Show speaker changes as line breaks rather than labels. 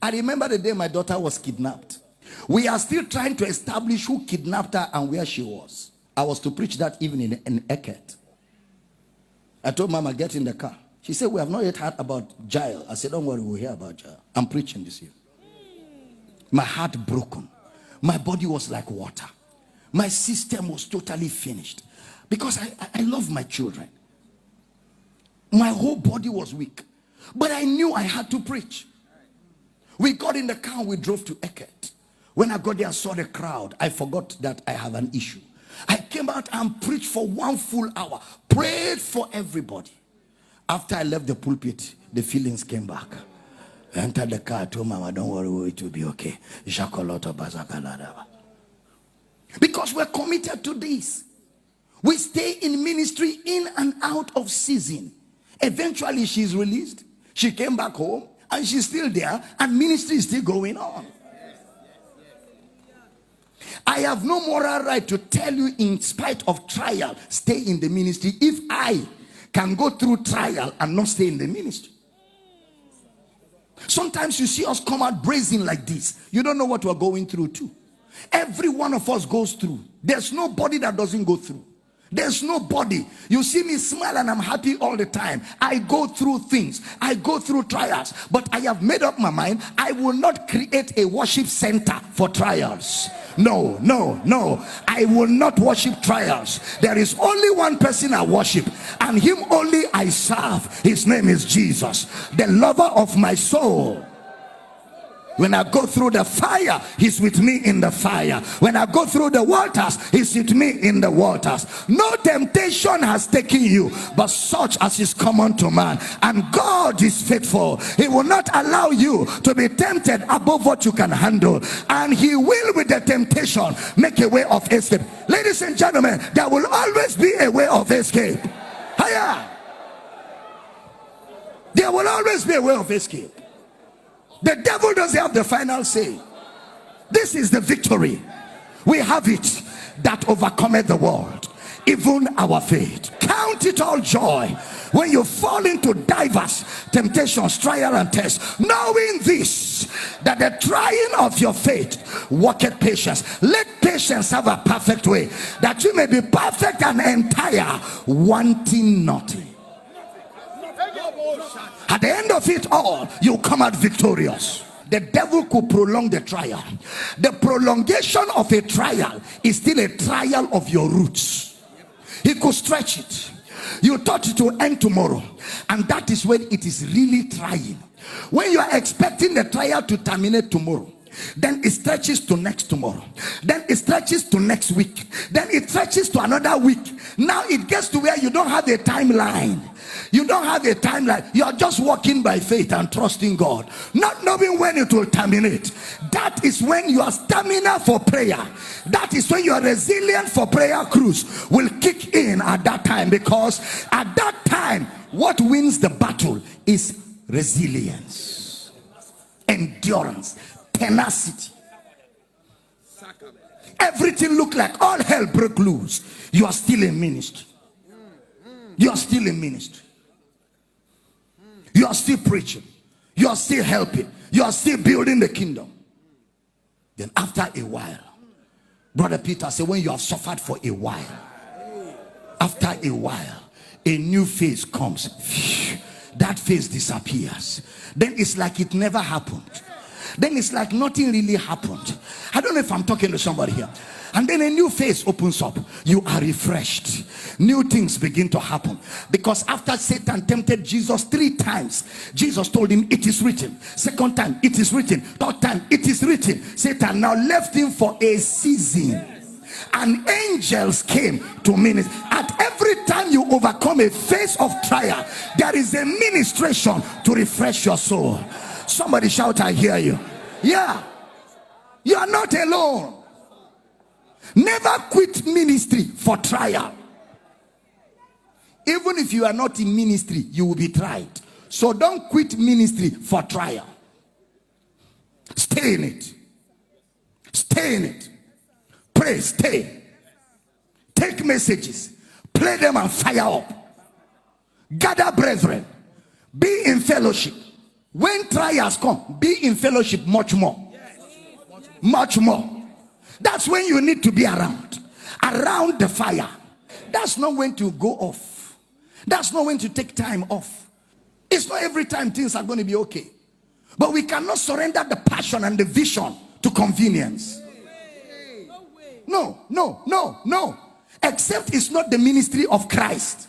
I remember the day my daughter was kidnapped. We are still trying to establish who kidnapped her and where she was. I was to preach that evening in Eket. I told Mama, get in the car. She said, we have not yet heard about Jael. I said, don't worry, we'll hear about Jael. I'm preaching this year. My heart broken. My body was like water. My system was totally finished. Because I love my children. My whole body was weak. But I knew I had to preach. We got in the car, we drove to Eket. When I got there and saw the crowd, I forgot that I have an issue. I came out and preached for 1 full hour. Prayed for everybody. After I left the pulpit, the feelings came back. I entered the car, I told Mama, don't worry, it will be okay. Because we're committed to this. We stay in ministry in and out of season. Eventually she's released. She came back home and she's still there and ministry is still going on. I have no moral right to tell you in spite of trial, stay in the ministry if I can go through trial and not stay in the ministry. Sometimes you see us come out brazen like this. You don't know what we're going through too. Every one of us goes through. There's nobody that doesn't go through. There's nobody. You see me smile and I'm happy all the time. I go through things. I go through trials. But I have made up my mind. I will not create a worship center for trials. No, no, no. I will not worship trials. There is only one person I worship, and him only I serve. His name is Jesus, the lover of my soul. When I go through the fire, he's with me in the fire. When I go through the waters, he's with me in the waters. No temptation has taken you, but such as is common to man. And God is faithful. He will not allow you to be tempted above what you can handle. And he will, with the temptation, make a way of escape. Ladies and gentlemen, there will always be a way of escape. Higher. There will always be a way of escape. The devil doesn't have the final say. This is the victory. We have it that overcometh the world, even our faith. Count it all joy when you fall into diverse temptations, trial and tests, knowing this, that the trying of your faith worketh patience. Let patience have a perfect way, that you may be perfect and entire, wanting nothing. At the end of it all, you come out victorious. The devil could prolong the trial. The prolongation of a trial is still a trial of your roots. He could stretch it. You thought it will end tomorrow, and that is when it is really trying. When you are expecting the trial to terminate tomorrow, then it stretches to next tomorrow, then it stretches to next week, then it stretches to another week. Now it gets to where you don't have a timeline. You don't have a timeline. You are just walking by faith and trusting God, not knowing when it will terminate. That is when your stamina for prayer, that is when your resilience for prayer cruise will kick in at that time. Because at that time, what wins the battle is resilience, endurance, tenacity. Everything look like all hell broke loose. You are still in ministry. You are still in ministry. You are still preaching. You are still helping. You are still building the kingdom. Then after a while, Brother Peter said, when you have suffered for a while, after a while, a new phase comes. That phase disappears. Then it's like it never happened. Then it's like nothing really happened. I don't know if I'm talking to somebody here. And then a new phase opens up. You are refreshed. New things begin to happen. Because after Satan tempted Jesus 3 times, Jesus told him, it is written. Second time, it is written. Third time, it is written. Satan now left him for a season. And angels came to minister. At every time you overcome a phase of trial, there is a ministration to refresh your soul. Somebody shout, I hear you. Yeah. You are not alone. Never quit ministry for trial. Even if you are not in ministry, you will be tried. So don't quit ministry for trial. Stay in it. Stay in it. Pray, stay. Take messages. Play them and fire up. Gather brethren. Be in fellowship. When trials come, be in fellowship much more. Much more. That's when you need to be around the fire. That's not when to go off. That's not when to take time off. It's not every time things are going to be okay. But we cannot surrender the passion and the vision to convenience. No. Except it's not the ministry of Christ.